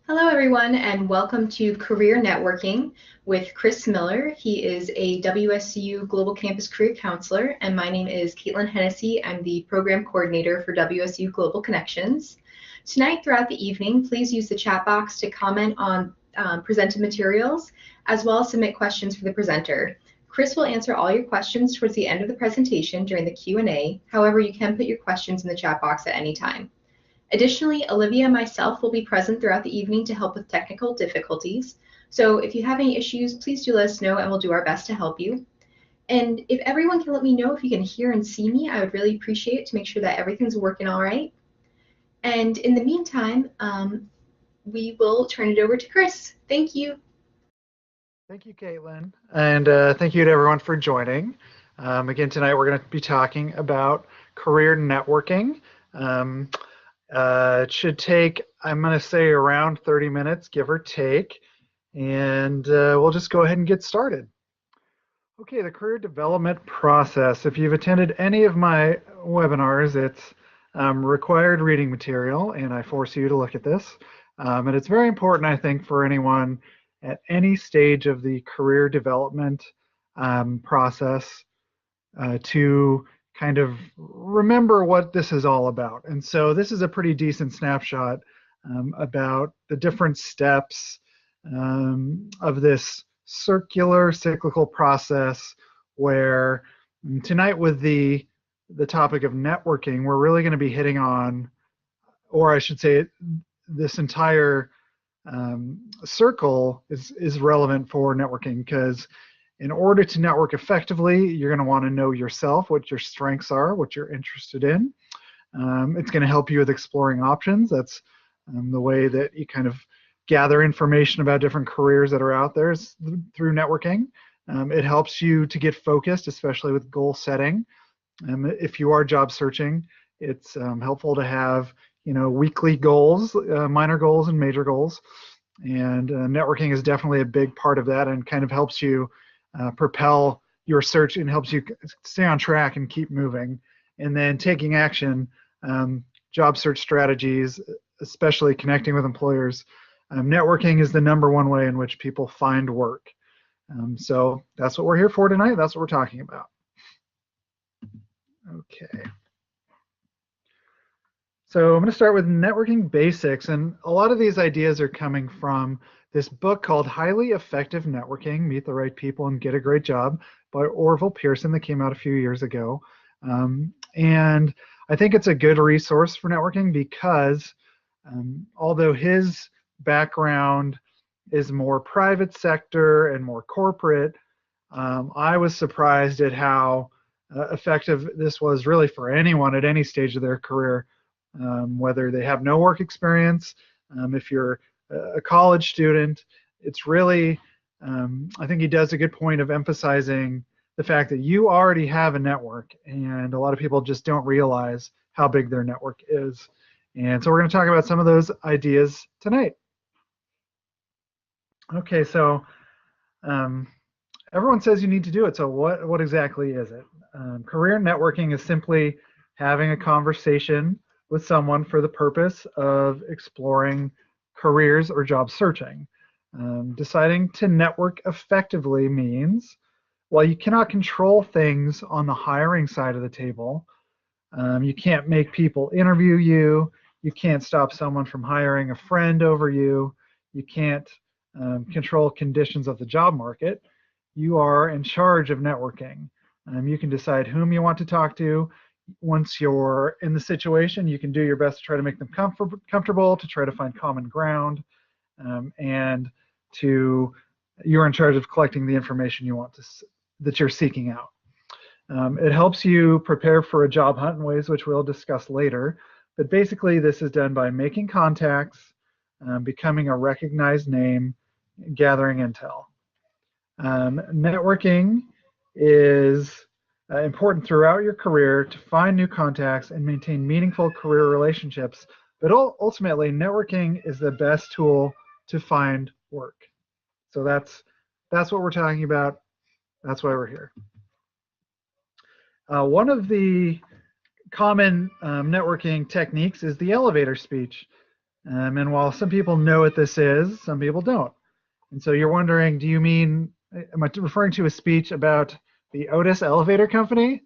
Hello, everyone, and welcome to Career Networking with Chris Miller. He is a WSU Global Campus Career Counselor, and my name is Caitlin Hennessy. I'm the Program Coordinator for WSU Global Connections. Tonight, throughout the evening, please use the chat box to comment on presented materials, as well as submit questions for the presenter. Chris will answer all your questions towards the end of the presentation during the Q&A. However, you can put your questions in the chat box at any time. Additionally, Olivia and myself will be present throughout the evening to help with technical difficulties. So if you have any issues, please do let us know and we'll do our best to help you. And if everyone can let me know if you can hear and see me, I would really appreciate it to make sure that everything's working all right. And in the meantime, we will turn it over to Chris. Thank you. Thank you, Caitlin, and thank you to everyone for joining. Again, tonight we're going to be talking about career networking. It should take, I'm going to say, around 30 minutes, give or take, and we'll just go ahead and get started. Okay, the career development process. If you've attended any of my webinars, it's required reading material, and I force you to look at this. And it's very important, I think, for anyone at any stage of the career development process to kind of remember what this is all about. And so this is a pretty decent snapshot about the different steps of this circular cyclical process where tonight with the topic of networking, we're really going to be hitting on, or I should say this entire circle is relevant for networking, because in order to network effectively, you're going to want to know yourself, what your strengths are, what you're interested in. It's going to help you with exploring options. That's the way that you kind of gather information about different careers that are out there is through networking. It helps you to get focused, especially with goal setting. If you are job searching, it's helpful to have weekly goals, minor goals and major goals. And networking is definitely a big part of that and kind of helps you propel your search and helps you stay on track and keep moving. And then taking action, job search strategies, especially connecting with employers. Networking is the #1 way in which people find work. So that's what we're here for tonight. That's what we're talking about. Okay. So I'm going to start with networking basics, and a lot of these ideas are coming from this book called Highly Effective Networking, Meet the Right People and Get a Great Job by Orville Pearson that came out a few years ago. And I think it's a good resource for networking because although his background is more private sector and more corporate, I was surprised at how effective this was really for anyone at any stage of their career. Whether they have no work experience, if you're a college student, it's really, I think he does a good point of emphasizing the fact that you already have a network, and a lot of people just don't realize how big their network is. And so we're going to talk about some of those ideas tonight. Okay, so everyone says you need to do it, so what exactly is it? Career networking is simply having a conversation with someone for the purpose of exploring careers or job searching. Deciding to network effectively means, while you cannot control things on the hiring side of the table, you can't make people interview you, you can't stop someone from hiring a friend over you, you can't control conditions of the job market. You are in charge of networking. You can decide whom you want to talk to. Once you're in the situation, you can do your best to try to make them comfortable, to try to find common ground, and you're in charge of collecting the information you want that you're seeking out. It helps you prepare for a job hunt in ways which we'll discuss later, but basically this is done by making contacts, becoming a recognized name, gathering intel. Networking is important throughout your career to find new contacts and maintain meaningful career relationships, but ultimately networking is the best tool to find work. So that's what we're talking about. That's why we're here. One of the common networking techniques is the elevator speech. And while some people know what this is, some people don't. And so you're wondering, do you mean, am I referring to a speech about the Otis Elevator Company?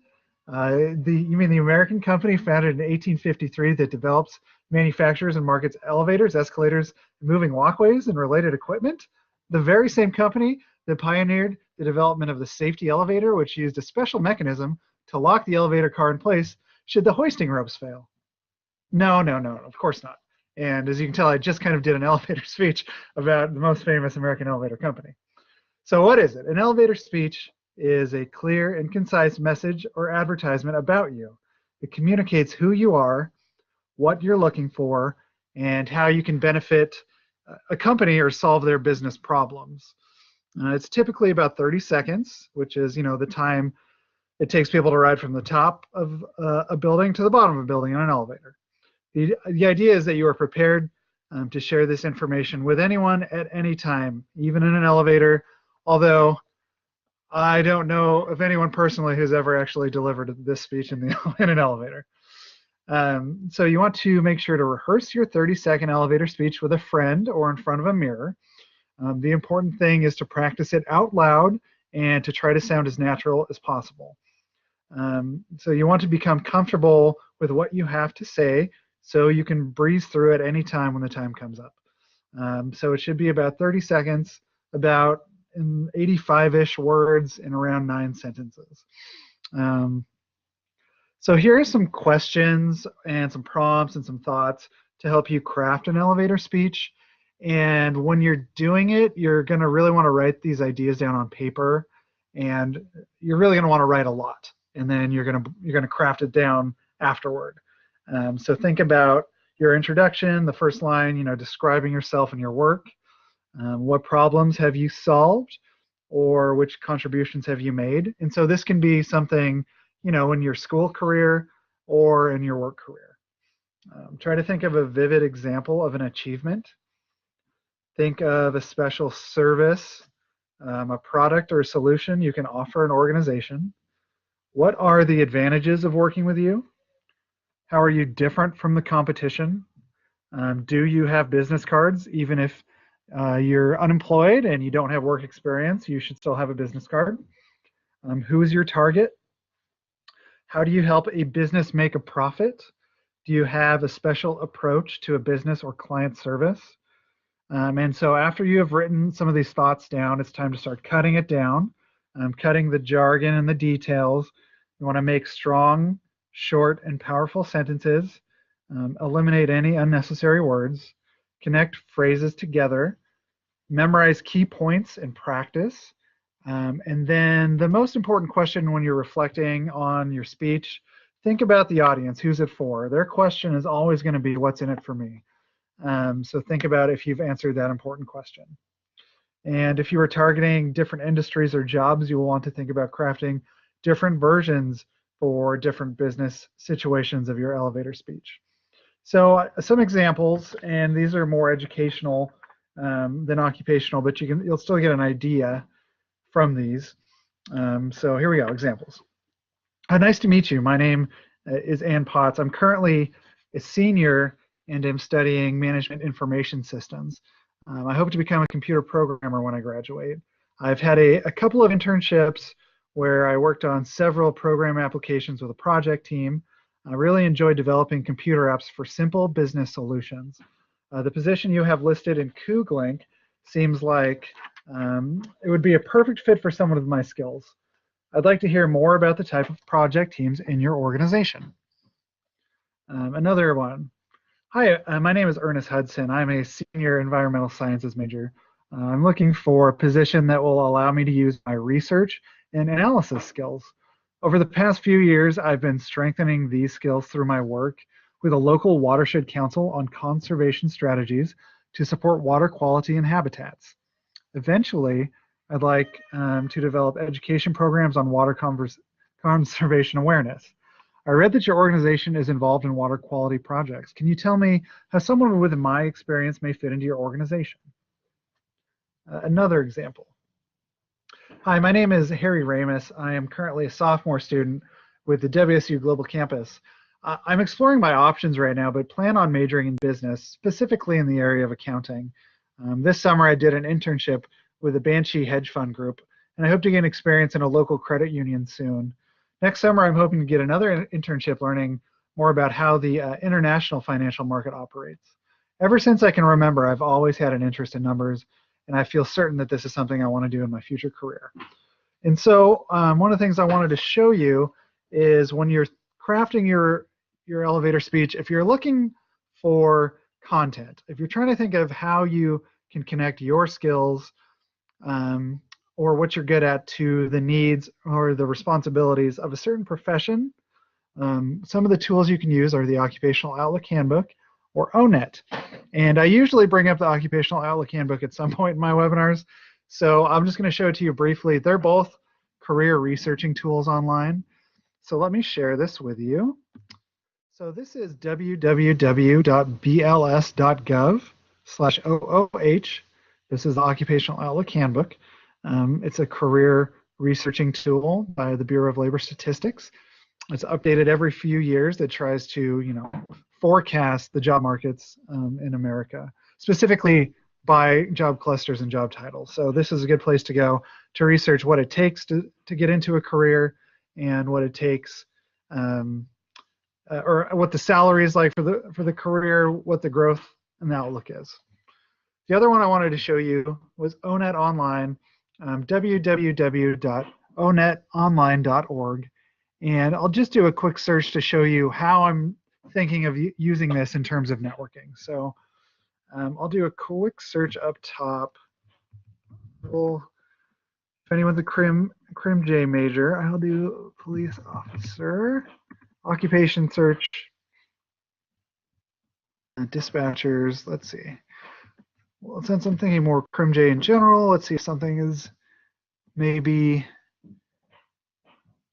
You mean the American company founded in 1853 that develops, manufactures, and markets elevators, escalators, moving walkways, and related equipment? The very same company that pioneered the development of the safety elevator, which used a special mechanism to lock the elevator car in place should the hoisting ropes fail. No, no, no, of course not. And as you can tell, I just kind of did an elevator speech about the most famous American elevator company. So what is it? An elevator speech is a clear and concise message or advertisement about you. It communicates who you are, what you're looking for, and how you can benefit a company or solve their business problems. It's typically about 30 seconds, which is, the time it takes people to ride from the top of a building to the bottom of a building in an elevator. The idea is that you are prepared to share this information with anyone at any time, even in an elevator, although I don't know of anyone personally who's ever actually delivered this speech in an elevator. So you want to make sure to rehearse your 30-second elevator speech with a friend or in front of a mirror. The important thing is to practice it out loud and to try to sound as natural as possible. So you want to become comfortable with what you have to say so you can breeze through at any time when the time comes up. So it should be about 30 seconds, about 85-ish words in around 9 sentences. So here are some questions and some prompts and some thoughts to help you craft an elevator speech. And when you're doing it, you're going to really want to write these ideas down on paper, and you're really going to want to write a lot. And then you're going to craft it down afterward. So think about your introduction, the first line, describing yourself and your work. What problems have you solved, or which contributions have you made? And so this can be something, in your school career or in your work career. Try to think of a vivid example of an achievement. Think of a special service, a product or a solution you can offer an organization. What are the advantages of working with you? How are you different from the competition? Do you have business cards? Even if you're unemployed and you don't have work experience, you should still have a business card. Who is your target? How do you help a business make a profit? Do you have a special approach to a business or client service? And so after you have written some of these thoughts down, it's time to start cutting it down, cutting the jargon and the details. You want to make strong, short, and powerful sentences, eliminate any unnecessary words, connect phrases together, memorize key points and practice. And then the most important question when you're reflecting on your speech, think about the audience. Who's it for? Their question is always going to be, what's in it for me? So think about if you've answered that important question. And if you are targeting different industries or jobs, you will want to think about crafting different versions for different business situations of your elevator speech. So some examples, and these are more educational than occupational, but you'll still get an idea from these. So here we go, examples. Nice to meet you. My name is Ann Potts. I'm currently a senior and am studying management information systems. I hope to become a computer programmer when I graduate. I've had a couple of internships where I worked on several program applications with a project team. I really enjoyed developing computer apps for simple business solutions. The position you have listed in Cougar seems like it would be a perfect fit for someone with my skills. I'd like to hear more about the type of project teams in your organization. Another one. Hi, my name is Ernest Hudson. I'm a senior environmental sciences major. I'm looking for a position that will allow me to use my research and analysis skills. Over the past few years, I've been strengthening these skills through my work with a local watershed council on conservation strategies to support water quality and habitats. Eventually, I'd like to develop education programs on water conservation awareness. I read that your organization is involved in water quality projects. Can you tell me how someone with my experience may fit into your organization? Another example. Hi, my name is Harry Ramus. I am currently a sophomore student with the WSU Global Campus. I'm exploring my options right now, but plan on majoring in business, specifically in the area of accounting. This summer, I did an internship with a Banshee hedge fund group, and I hope to gain experience in a local credit union soon. Next summer, I'm hoping to get another internship learning more about how the international financial market operates. Ever since I can remember, I've always had an interest in numbers, and I feel certain that this is something I want to do in my future career. And so one of the things I wanted to show you is when you're crafting your elevator speech, if you're looking for content, if you're trying to think of how you can connect your skills or what you're good at to the needs or the responsibilities of a certain profession, some of the tools you can use are the Occupational Outlook Handbook or ONET. And I usually bring up the Occupational Outlook Handbook at some point in my webinars. So I'm just going to show it to you briefly. They're both career researching tools online. So let me share this with you. So this is www.bls.gov/OOH. This is the Occupational Outlook Handbook. It's a career researching tool by the Bureau of Labor Statistics. It's updated every few years. It tries to, forecast the job markets in America, specifically by job clusters and job titles. So this is a good place to go to research what it takes to get into a career and what it takes, or what the salary is like for the career, what the growth and the outlook is. The other one I wanted to show you was ONET Online, www.onetonline.org. And I'll just do a quick search to show you how I'm thinking of using this in terms of networking. So I'll do a quick search up top. If anyone's a Crim J major, I'll do police officer, occupation search, dispatchers. Let's see. Well, since I'm thinking more Crim J in general, let's see if something is maybe.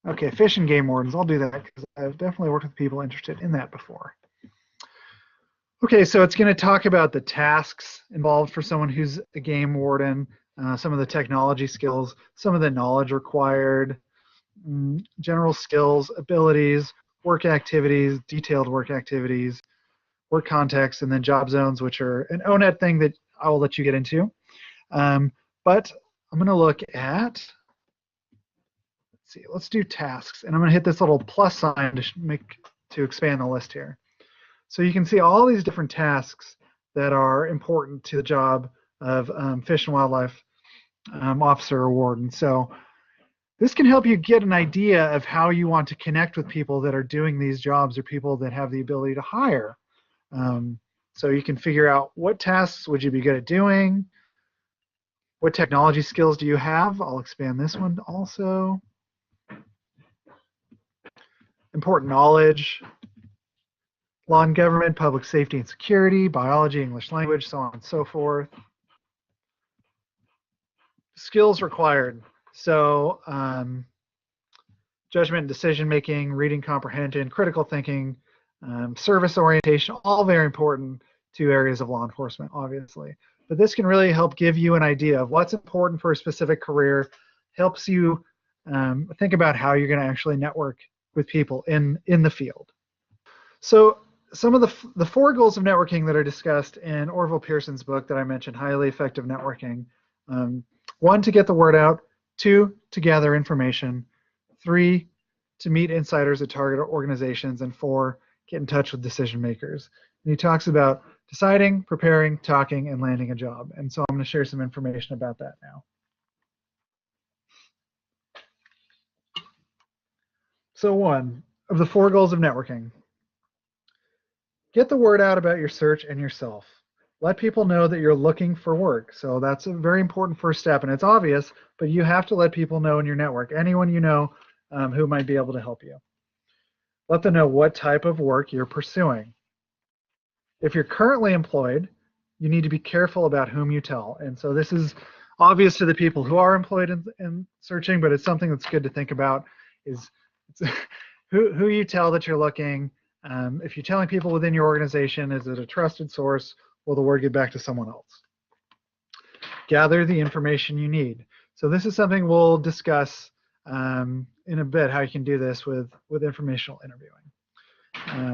Okay, fish and game wardens. I'll do that because I've definitely worked with people interested in that before. Okay, so it's going to talk about the tasks involved for someone who's a game warden, some of the technology skills, some of the knowledge required, general skills, abilities, work activities, detailed work activities, work context, and then job zones, which are an ONET thing that I will let you get into. But I'm going to look at, let's do tasks, and I'm going to hit this little plus sign to expand the list here. So you can see all these different tasks that are important to the job of Fish and Wildlife officer or warden. So this can help you get an idea of how you want to connect with people that are doing these jobs or people that have the ability to hire. So you can figure out what tasks would you be good at doing, what technology skills do you have. I'll expand this one also. Important knowledge, law and government, public safety and security, biology, English language, so on and so forth. Skills required. So judgment and decision making, reading comprehension, critical thinking, service orientation, all very important to areas of law enforcement, obviously. But this can really help give you an idea of what's important for a specific career, helps you think about how you're going to actually network with people in the field. So some of the 4 goals of networking that are discussed in Orville Pearson's book that I mentioned, Highly Effective Networking. 1, to get the word out. 2, to gather information. 3, to meet insiders at target organizations. And 4, get in touch with decision makers. And he talks about deciding, preparing, talking, and landing a job. And so I'm going to share some information about that now. So 1 of the 4 goals of networking. Get the word out about your search and yourself. Let people know that you're looking for work. So that's a very important first step, and it's obvious, but you have to let people know in your network, anyone you know who might be able to help you. Let them know what type of work you're pursuing. If you're currently employed, you need to be careful about whom you tell. And so this is obvious to the people who are employed in searching, but it's something that's good to think about is who you tell that you're looking. If you're telling people within your organization, is it a trusted source? Will the word get back to someone else? Gather the information you need. So this is something we'll discuss in a bit, how you can do this with informational interviewing.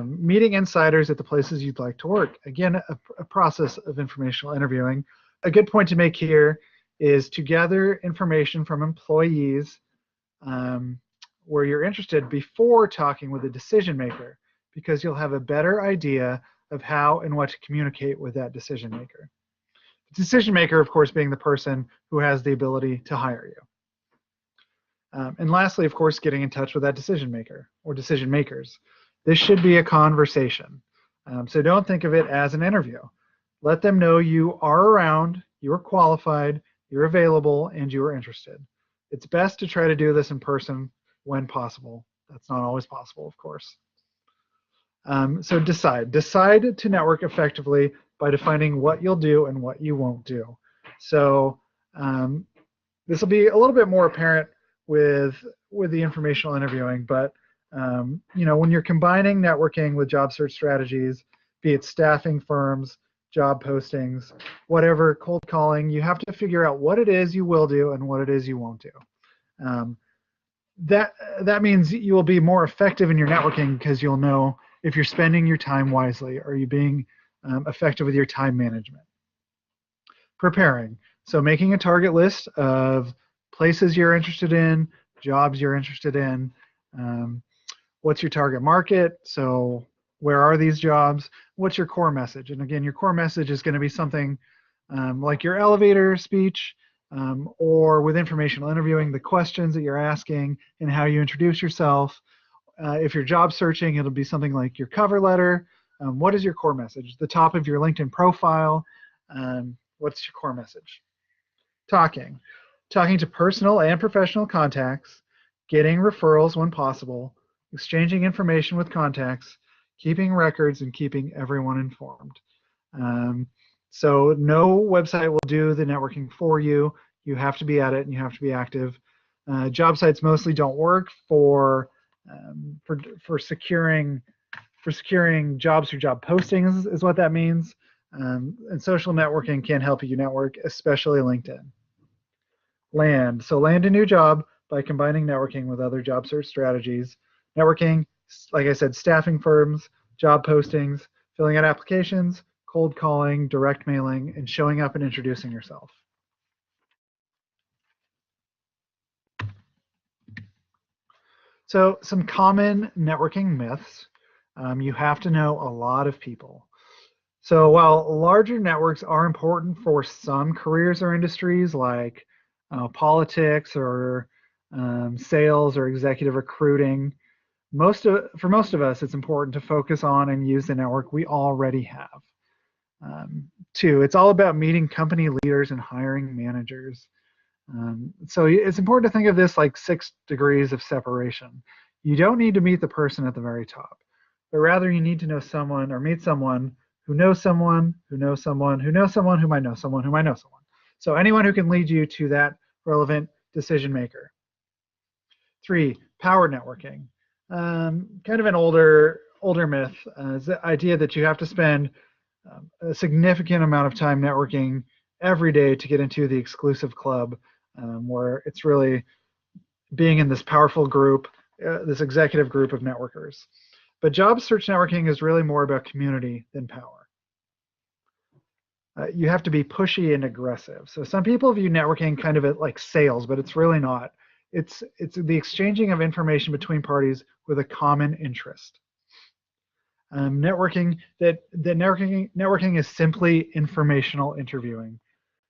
Meeting insiders at the places you'd like to work. Again, a process of informational interviewing. A good point to make here is to gather information from employees where you're interested before talking with a decision maker, because you'll have a better idea of how and what to communicate with that decision maker. The decision maker, of course, being the person who has the ability to hire you. And lastly, of course, getting in touch with that decision maker or decision makers. This should be a conversation. So don't think of it as an interview. Let them know you are around, you are qualified, you're available, and you are interested. It's best to try to do this in person when possible. That's not always possible, of course. So decide to network effectively by defining what you'll do and what you won't do. So this will be a little bit more apparent with the informational interviewing, but when you're combining networking with job search strategies, be it staffing firms, job postings, whatever, cold calling, you have to figure out what it is you will do and what it is you won't do. That means you will be more effective in your networking because you'll know if you're spending your time wisely. Are you being effective with your time management? Preparing. So making a target list of places you're interested in, jobs you're interested in. What's your target market? So where are these jobs? What's your core message? And again, your core message is going to be something like your elevator speech, or with informational interviewing, the questions that you're asking and how you introduce yourself. If you're job searching, it'll be something like your cover letter. What is your core message? The top of your LinkedIn profile. What's your core message? Talking to personal and professional contacts, getting referrals when possible, exchanging information with contacts, keeping records, and keeping everyone informed. So no website will do the networking for you. You have to be at it and you have to be active. Job sites mostly don't work for securing jobs through job postings is what that means. And social networking can help you network, especially LinkedIn. Land a new job by combining networking with other job search strategies. Networking, like I said, staffing firms, job postings, filling out applications, cold calling, direct mailing, and showing up and introducing yourself. So some common networking myths. You have to know a lot of people. So while larger networks are important for some careers or industries like politics or sales or executive recruiting, for most of us, it's important to focus on and use the network we already have. Two, it's all about meeting company leaders and hiring managers. So it's important to think of this like 6 degrees of separation. You don't need to meet the person at the very top, but rather you need to know someone or meet someone who knows someone who knows someone who knows someone who might know someone who might know someone. So anyone who can lead you to that relevant decision maker. 3, power networking. Kind of an older myth is the idea that you have to spend a significant amount of time networking every day to get into the exclusive club, where it's really being in this powerful group, this executive group of networkers. But job search networking is really more about community than power. You have to be pushy and aggressive. So some people view networking kind of like sales, but it's really not. It's the exchanging of information between parties with a common interest. Networking is simply informational interviewing.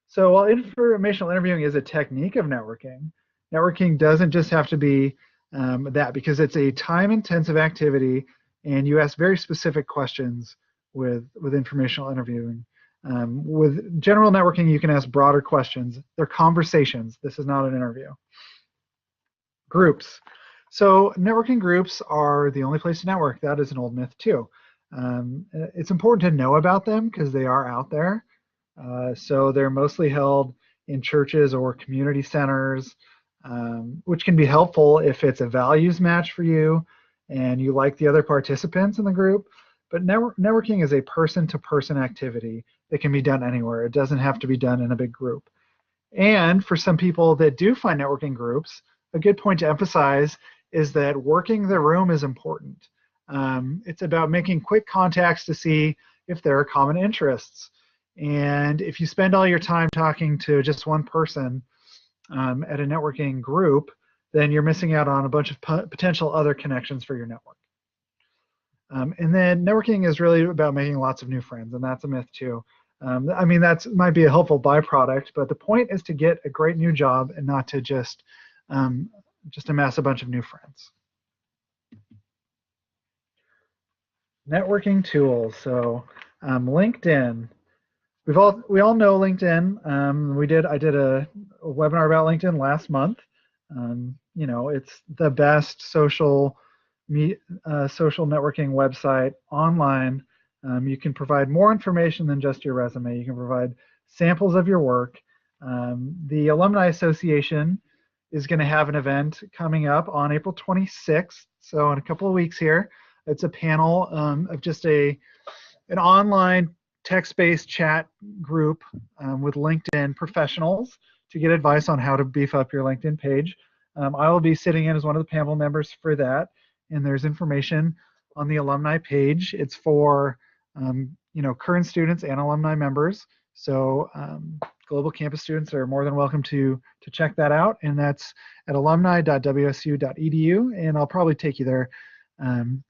So while informational interviewing is a technique of networking doesn't just have to be that, because it's a time-intensive activity, and you ask very specific questions with informational interviewing. With general networking, you can ask broader questions. They're conversations. This is not an interview. Groups. So networking groups are the only place to network. That is an old myth too. It's important to know about them because they are out there. So they're mostly held in churches or community centers, which can be helpful if it's a values match for you and you like the other participants in the group. But networking is a person-to-person activity that can be done anywhere. It doesn't have to be done in a big group. And for some people that do find networking groups, a good point to emphasize is that working the room is important. It's about making quick contacts to see if there are common interests. And if you spend all your time talking to just one person at a networking group, then you're missing out on a bunch of potential other connections for your network. And then networking is really about making lots of new friends, and that's a myth too. I mean, that might be a helpful byproduct, but the point is to get a great new job and not to just amass a bunch of new friends. Networking tools. So LinkedIn. We all know LinkedIn. I did a webinar about LinkedIn last month. You know, it's the best social networking website online. You can provide more information than just your resume. You can provide samples of your work. The Alumni Association is going to have an event coming up on April 26th, so in a couple of weeks here. It's a panel of just an online text-based chat group with LinkedIn professionals to get advice on how to beef up your LinkedIn page. I will be sitting in as one of the panel members for that, and there's information on the alumni page. It's for you know, current students and alumni members. So global campus students are more than welcome to check that out, and that's at alumni.wsu.edu, and I'll probably take you there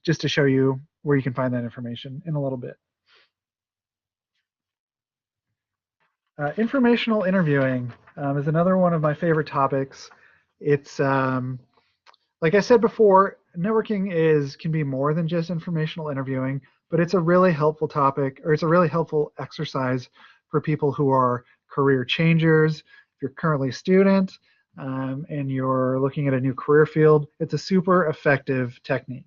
just to show you where you can find that information in a little bit. Informational interviewing is another one of my favorite topics. It's like I said before, networking can be more than just informational interviewing, but it's a really helpful topic, or it's a really helpful exercise for people who are career changers. If you're currently a student and you're looking at a new career field, it's a super effective technique.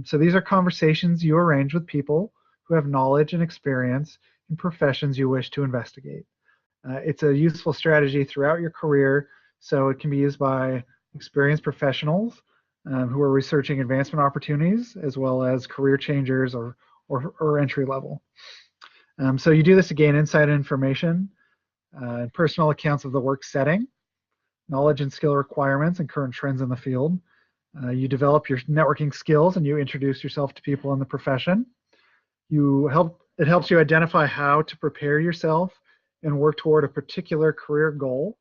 So these are conversations you arrange with people who have knowledge and experience in professions you wish to investigate. It's a useful strategy throughout your career, so it can be used by experienced professionals who are researching advancement opportunities, as well as career changers or entry level. So you do this to gain insight and information, personal accounts of the work setting, knowledge and skill requirements and current trends in the field. You develop your networking skills and you introduce yourself to people in the profession. It helps you identify how to prepare yourself and work toward a particular career goal.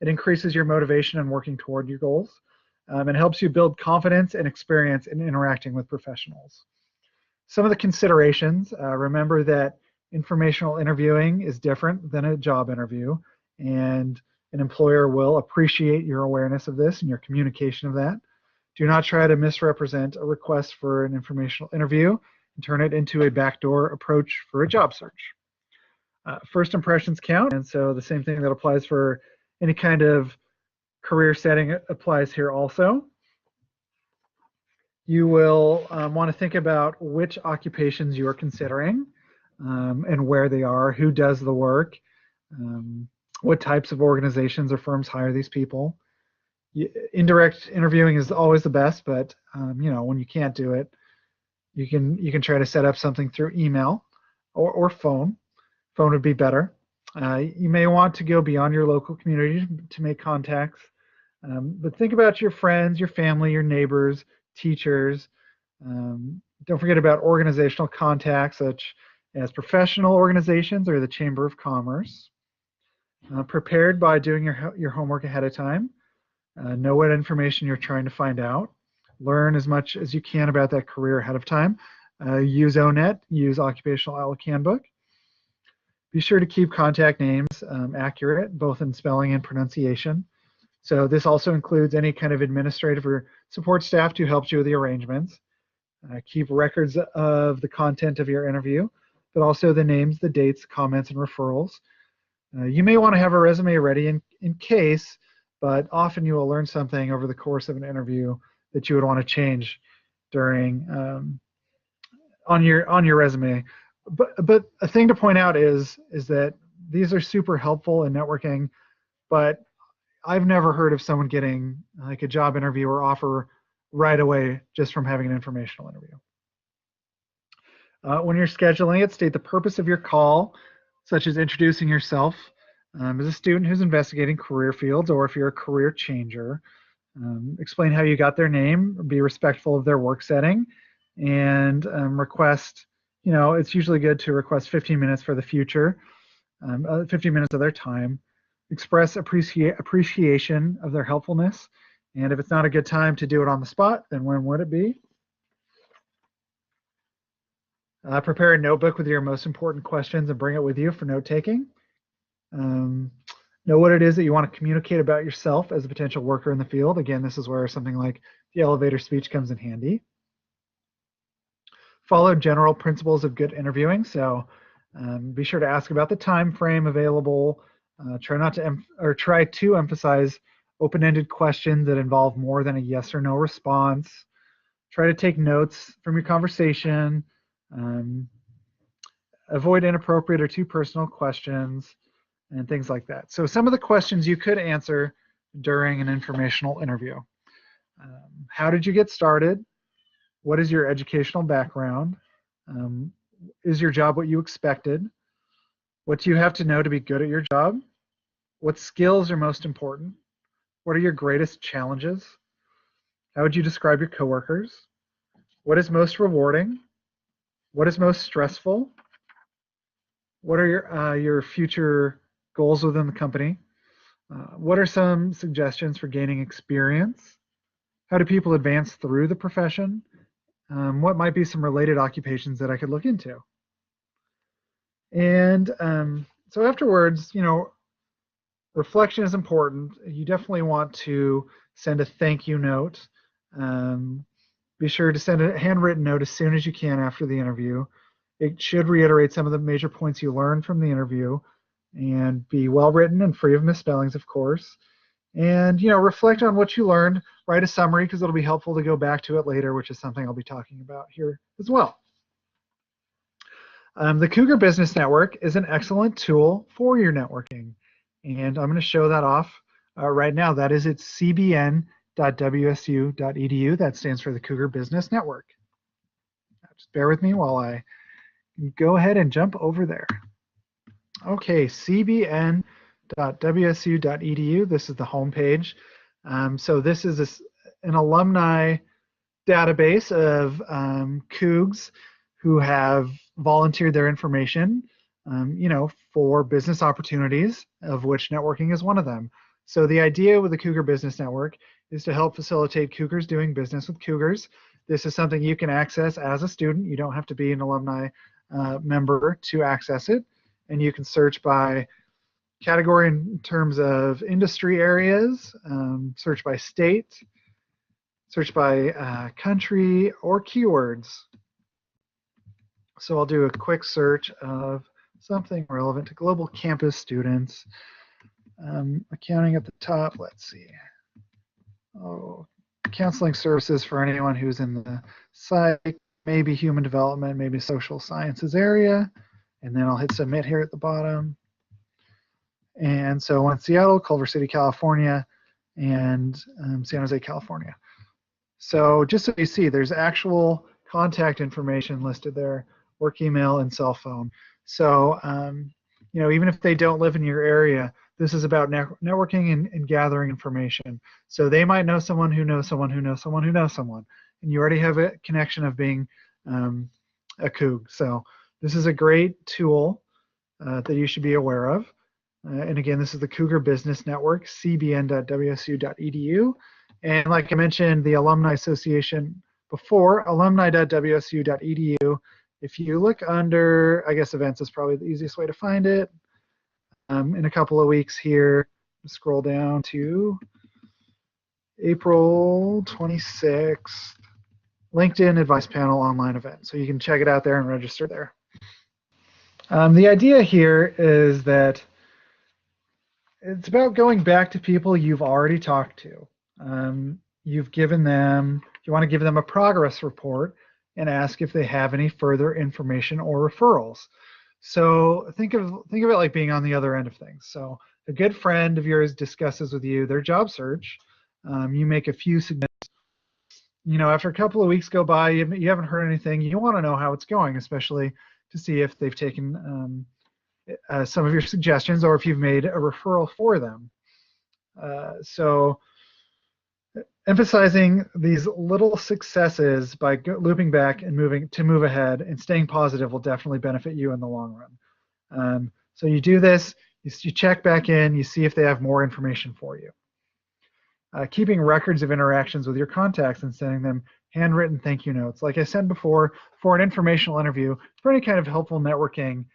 It increases your motivation in working toward your goals. It helps you build confidence and experience in interacting with professionals. Some of the considerations, remember that informational interviewing is different than a job interview, and an employer will appreciate your awareness of this and your communication of that. Do not try to misrepresent a request for an informational interview and turn it into a backdoor approach for a job search. First impressions count, and so the same thing that applies for any kind of career setting applies here also. You will want to think about which occupations you are considering and where they are, who does the work, what types of organizations or firms hire these people. Indirect interviewing is always the best, but you know, when you can't do it, you can try to set up something through email or phone. Phone would be better. You may want to go beyond your local community to make contacts, but think about your friends, your family, your neighbors, teachers. Don't forget about organizational contacts such as professional organizations or the Chamber of Commerce. Prepared by doing your homework ahead of time. Know what information you're trying to find out. Learn as much as you can about that career ahead of time. Use ONET, use Occupational Outlook Handbook. Be sure to keep contact names accurate, both in spelling and pronunciation. So this also includes any kind of administrative or support staff who helps you with the arrangements. Keep records of the content of your interview, but also the names, the dates, comments, and referrals. You may want to have a resume ready in case, but often you will learn something over the course of an interview that you would want to change during on your resume. But a thing to point out is that these are super helpful in networking, but I've never heard of someone getting like a job interview or offer right away just from having an informational interview. When you're scheduling it, state the purpose of your call, such as introducing yourself as a student who's investigating career fields, or if you're a career changer. Explain how you got their name, be respectful of their work setting, and request, it's usually good to request 15 minutes for the future, 15 minutes of their time, express appreciation of their helpfulness, and if it's not a good time to do it on the spot, then when would it be? Prepare a notebook with your most important questions and bring it with you for note taking. Know what it is that you want to communicate about yourself as a potential worker in the field. Again, this is where something like the elevator speech comes in handy. Follow general principles of good interviewing. So be sure to ask about the time frame available. Try to emphasize open-ended questions that involve more than a yes or no response. Try to take notes from your conversation. Avoid inappropriate or too personal questions and things like that. So some of the questions you could answer during an informational interview. How did you get started? What is your educational background? Is your job what you expected? What do you have to know to be good at your job? What skills are most important? What are your greatest challenges? How would you describe your coworkers? What is most rewarding? What is most stressful? What are your future goals within the company? What are some suggestions for gaining experience? How do people advance through the profession? What might be some related occupations that I could look into? And so afterwards, reflection is important. You definitely want to send a thank you note. Be sure to send a handwritten note as soon as you can after the interview. It should reiterate some of the major points you learned from the interview and be well written and free of misspellings, of course. And reflect on what you learned. Write a summary because it'll be helpful to go back to it later, which is something I'll be talking about here as well. The Cougar Business Network is an excellent tool for your networking, and I'm going to show that off right now. That is at cbn.wsu.edu. That stands for the Cougar Business Network. Just bear with me while I go ahead and jump over there. Okay, cbn.wsu.edu. This is the home page. So this is an alumni database of Cougs who have volunteered their information, for business opportunities, of which networking is one of them. So the idea with the Cougar Business Network is to help facilitate Cougars doing business with Cougars. This is something you can access as a student. You don't have to be an alumni member to access it. And you can search by category in terms of industry areas, search by state, search by country, or keywords. So I'll do a quick search of something relevant to global campus students. Accounting at the top, let's see. Oh, counseling services for anyone who's in the psych, maybe human development, maybe social sciences area. And then I'll hit submit here at the bottom. And so one in Seattle, Culver City, California, and San Jose, California. So just so you see, there's actual contact information listed there, work email and cell phone. So, even if they don't live in your area, this is about networking and gathering information. So they might know someone who knows someone who knows someone who knows someone, and you already have a connection of being a Coug. So this is a great tool that you should be aware of. And again, this is the Cougar Business Network, cbn.wsu.edu. And like I mentioned, the Alumni Association before, alumni.wsu.edu. If you look under, I guess events is probably the easiest way to find it. In a couple of weeks here, scroll down to April 26th, LinkedIn Advice Panel online event. So you can check it out there and register there. The idea here is that it's about going back to people you've already talked to. You want to give them a progress report and ask if they have any further information or referrals. So think of it like being on the other end of things. So a good friend of yours discusses with you their job search. You make a few suggestions. After a couple of weeks go by, you haven't heard anything. You want to know how it's going, especially to see if they've taken some of your suggestions or if you've made a referral for them. So Emphasizing these little successes by looping back and move ahead and staying positive will definitely benefit you in the long run. So you do this, you check back in, you see if they have more information for you. Keeping records of interactions with your contacts and sending them handwritten thank you notes. Like I said before, for an informational interview, for any kind of helpful networking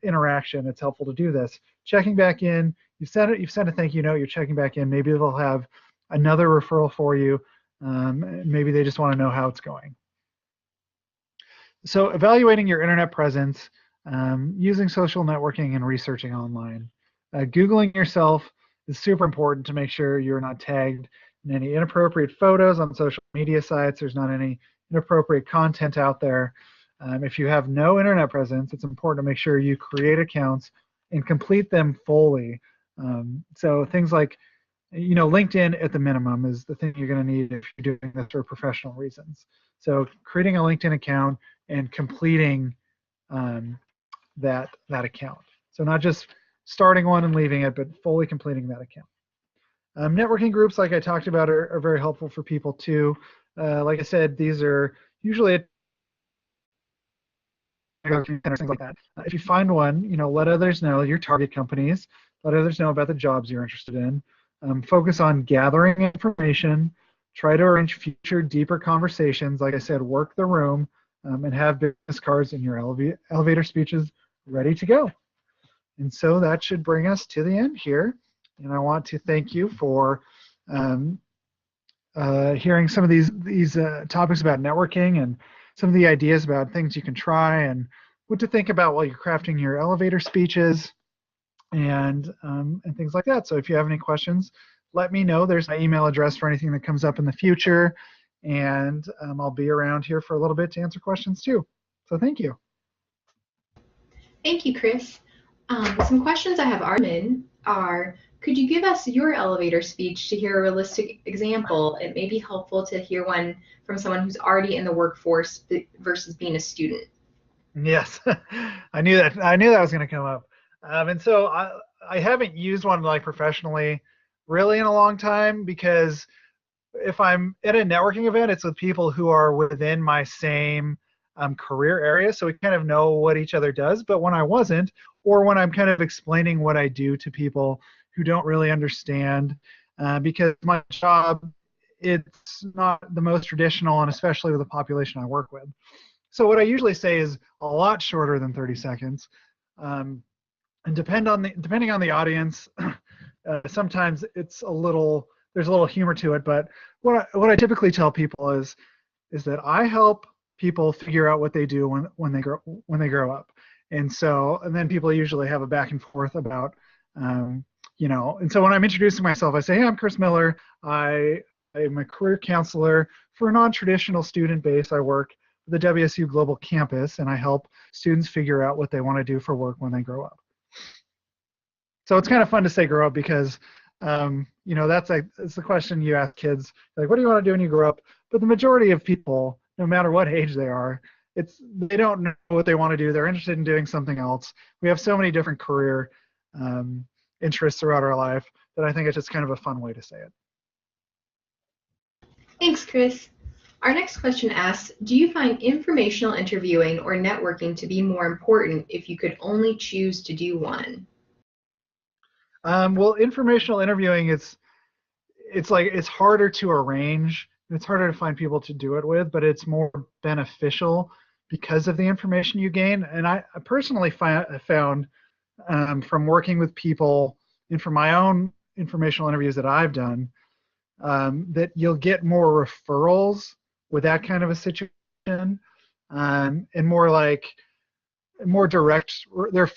interaction, it's helpful to do this. Checking back in, you've sent a thank you note, you're checking back in, maybe they'll have another referral for you. Maybe they just want to know how it's going. So evaluating your internet presence, using social networking and researching online. Googling yourself is super important to make sure you're not tagged in any inappropriate photos on social media sites. There's not any inappropriate content out there. If you have no internet presence, it's important to make sure you create accounts and complete them fully. So things like, LinkedIn at the minimum is the thing you're going to need if you're doing this for professional reasons. So creating a LinkedIn account and completing that account. So not just starting one and leaving it, but fully completing that account. Networking groups, like I talked about, are very helpful for people too. Like I said, these are usually things like that. If you find one, let others know your target companies, let others know about the jobs you're interested in. Focus on gathering information, try to arrange future deeper conversations. Like I said, work the room, and have business cards in your elevator speeches ready to go. And so that should bring us to the end here. And I want to thank you for hearing some of these topics about networking and some of the ideas about things you can try and what to think about while you're crafting your elevator speeches and things like that. So if you have any questions, let me know. There's my email address for anything that comes up in the future. And I'll be around here for a little bit to answer questions too. So thank you. Thank you, Chris. Some questions I have are, could you give us your elevator speech to hear a realistic example? It may be helpful to hear one from someone who's already in the workforce versus being a student. Yes, I knew that. I knew that was going to come up. And so I haven't used one like professionally really in a long time because if I'm at a networking event, it's with people who are within my same career area, so we kind of know what each other does. But when I wasn't, or when I'm kind of explaining what I do to people who don't really understand, because my job, it's not the most traditional, and especially with the population I work with. So what I usually say is a lot shorter than 30 seconds. And depending on the audience, sometimes there's a little humor to it. But what I typically tell people is that I help people figure out what they do when they grow up. And then people usually have a back and forth about and so when I'm introducing myself, I say, hey, I'm Chris Miller. I'm a career counselor for a non-traditional student base. I work the WSU Global Campus, and I help students figure out what they want to do for work when they grow up. So it's kind of fun to say grow up because, it's the question you ask kids, like, what do you want to do when you grow up? But the majority of people, no matter what age they are, they don't know what they want to do. They're interested in doing something else. We have so many different career interests throughout our life that I think it's just kind of a fun way to say it. Thanks, Chris. Our next question asks, do you find informational interviewing or networking to be more important if you could only choose to do one? Well, informational interviewing, it's harder to arrange. It's harder to find people to do it with, but it's more beneficial because of the information you gain. And I personally found from working with people and from my own informational interviews that I've done, that you'll get more referrals with that kind of a situation, and more direct. There are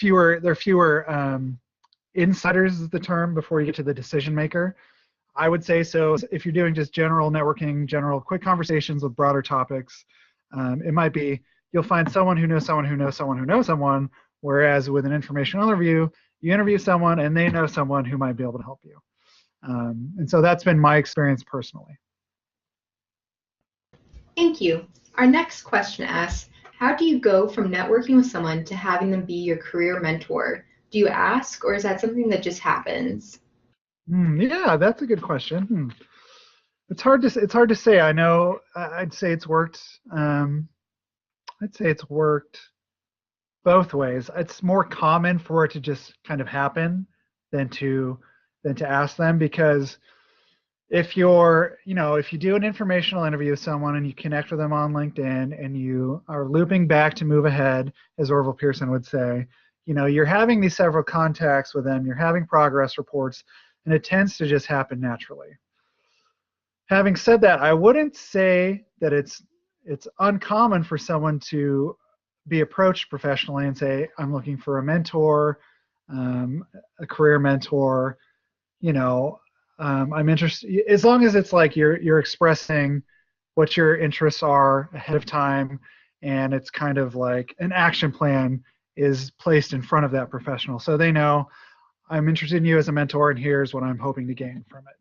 fewer insiders is the term before you get to the decision maker. I would say so. If you're doing just general networking, general quick conversations with broader topics, it might be you'll find someone who knows someone who knows someone who knows someone. Whereas with an informational interview, you interview someone and they know someone who might be able to help you. And so that's been my experience personally. Thank you. Our next question asks, how do you go from networking with someone to having them be your career mentor? Do you ask, or is that something that just happens? Yeah, that's a good question. It's hard to say. I know I'd say it's worked. I'd say it's worked both ways. It's more common for it to just kind of happen than to ask them, because if you're, if you do an informational interview with someone and you connect with them on LinkedIn and you are looping back to move ahead, as Orville Pearson would say, you're having these several contacts with them, you're having progress reports, and it tends to just happen naturally. Having said that, I wouldn't say that it's uncommon for someone to be approached professionally and say, I'm looking for a mentor, a career mentor, you know, I'm interested, as long as it's like you're expressing what your interests are ahead of time, and it's kind of like an action plan is placed in front of that professional, so they know I'm interested in you as a mentor, and here's what I'm hoping to gain from it.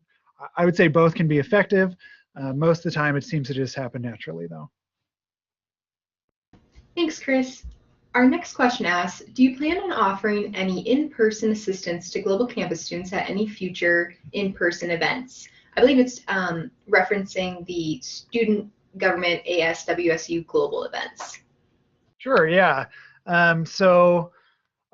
I would say both can be effective. Most of the time, it seems to just happen naturally, though. Thanks, Chris. Our next question asks, do you plan on offering any in-person assistance to global campus students at any future in-person events? I believe it's referencing the Student Government ASWSU global events. Sure, yeah. So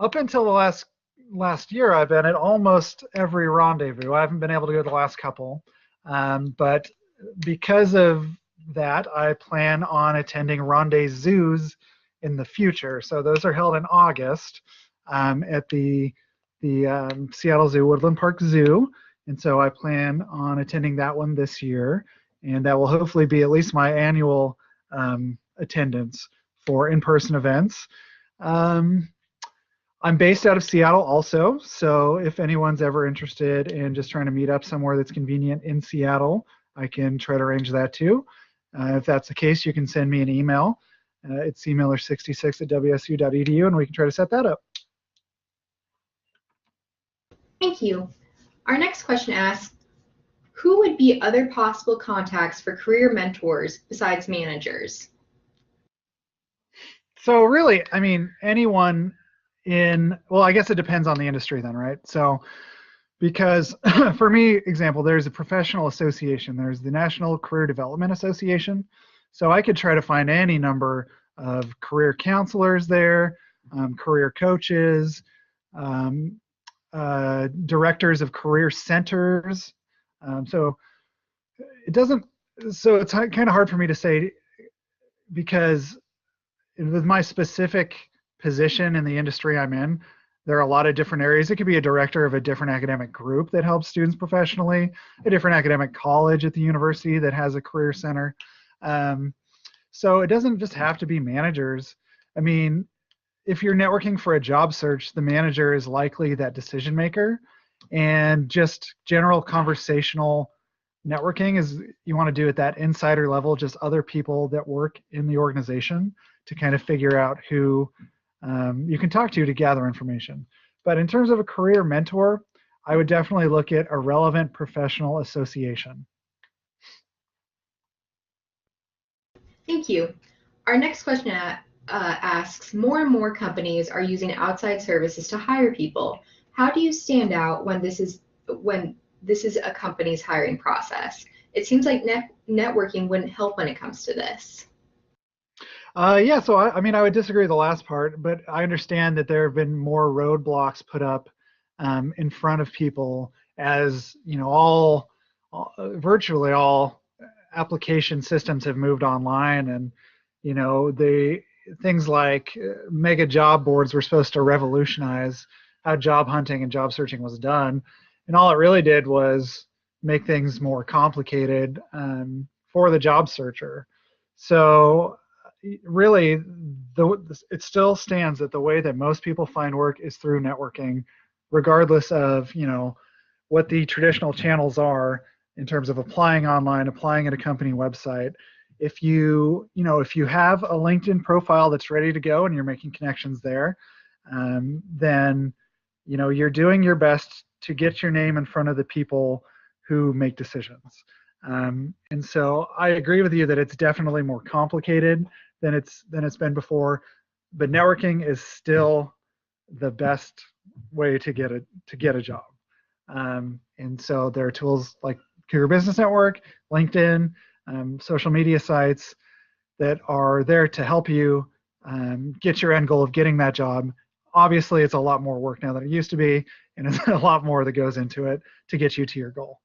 up until the last year, I've been at almost every rendezvous. I haven't been able to go to the last couple, but because of that, I plan on attending rendezvous in the future. So those are held in August at the Seattle Zoo, Woodland Park Zoo, and so I plan on attending that one this year, and that will hopefully be at least my annual attendance for in-person events. Um, I'm based out of Seattle also, so if anyone's ever interested in just trying to meet up somewhere that's convenient in Seattle, I can try to arrange that too. If that's the case, you can send me an email. It's cmiller66@wsu.edu, and we can try to set that up. Thank you. Our next question asks, who would be other possible contacts for career mentors besides managers? So really, I mean, anyone well, I guess it depends on the industry then, right? So because for me, example, there's a professional association, there's the National Career Development Association. So I could try to find any number of career counselors there, career coaches, um, directors of career centers. So it doesn't, so it's kind of hard for me to say, because with my specific position in the industry I'm in, there are a lot of different areas. It could be a director of a different academic group that helps students professionally, a different academic college at the university that has a career center. So it doesn't just have to be managers. I mean, if you're networking for a job search, the manager is likely that decision maker, and just general conversational networking is you want to do at that insider level, just other people that work in the organization to kind of figure out who you can talk to gather information. But in terms of a career mentor, I would definitely look at a relevant professional association. Thank you. Our next question asks, more and more companies are using outside services to hire people. How do you stand out when this is a company's hiring process? It seems like networking wouldn't help when it comes to this. Yeah, so I mean, I would disagree with the last part, but I understand that there have been more roadblocks put up in front of people, as virtually all application systems have moved online, and things like mega job boards were supposed to revolutionize how job hunting and job searching was done, and all it really did was make things more complicated for the job searcher. So really, it still stands that the way that most people find work is through networking, regardless of what the traditional channels are in terms of applying online, applying at a company website. If if you have a LinkedIn profile that's ready to go and you're making connections there, then you're doing your best to get your name in front of the people who make decisions. And so I agree with you that it's definitely more complicated than it's been before, but networking is still the best way to get a job. And so there are tools like Cougar Business Network, LinkedIn, social media sites that are there to help you get your end goal of getting that job. Obviously, it's a lot more work now than it used to be, and it's a lot more that goes into it to get you to your goal.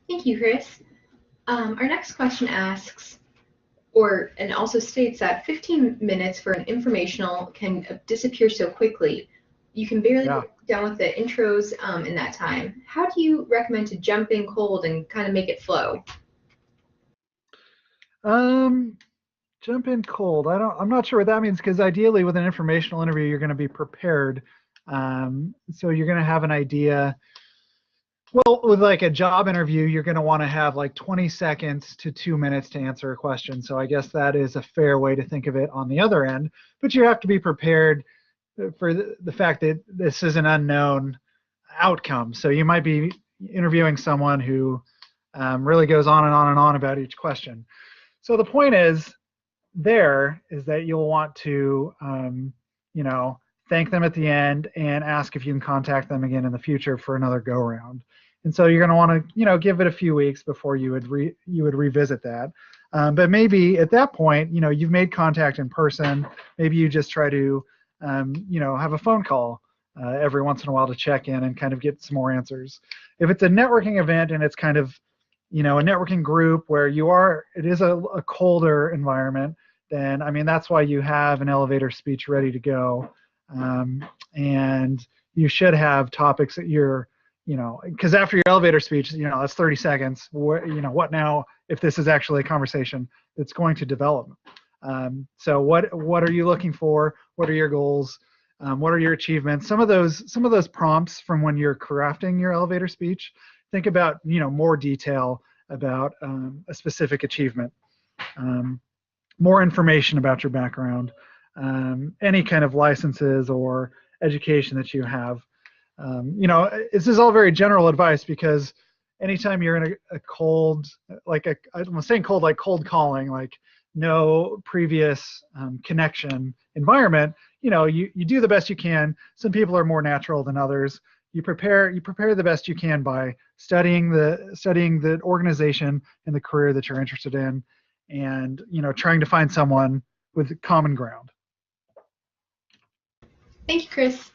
Thank you, Chris. Our next question asks, and also states that 15 minutes for an informational can disappear so quickly. You can barely get done with the intros in that time. How do you recommend to jump in cold and kind of make it flow? Jump in cold. I'm not sure what that means, because ideally with an informational interview, you're going to be prepared. So you're going to have an idea. Well, with like a job interview, you're going to want to have like 20 seconds to 2 minutes to answer a question. So I guess that is a fair way to think of it on the other end. But you have to be prepared for the fact that this is an unknown outcome. So you might be interviewing someone who really goes on and on and on about each question. So the point is that you'll want to, thank them at the end and ask if you can contact them again in the future for another go round. And so you're going to want to, give it a few weeks before you would revisit that. But maybe at that point, you've made contact in person. Maybe you just try to, have a phone call every once in a while to check in and kind of get some more answers. If it's a networking event and it's kind of, a networking group where it is a colder environment, then, that's why you have an elevator speech ready to go. And you should have topics that you're, because after your elevator speech, that's 30 seconds. What now if this is actually a conversation that's going to develop? So what are you looking for? What are your goals? What are your achievements? Some of those prompts from when you're crafting your elevator speech, think about, more detail about a specific achievement, more information about your background, any kind of licenses or education that you have. This is all very general advice, because anytime you're in a cold, I'm saying cold, like cold calling, like no previous connection environment, you do the best you can. Some people are more natural than others. You prepare the best you can by studying the organization and the career that you're interested in, and trying to find someone with common ground. Thank you, Chris.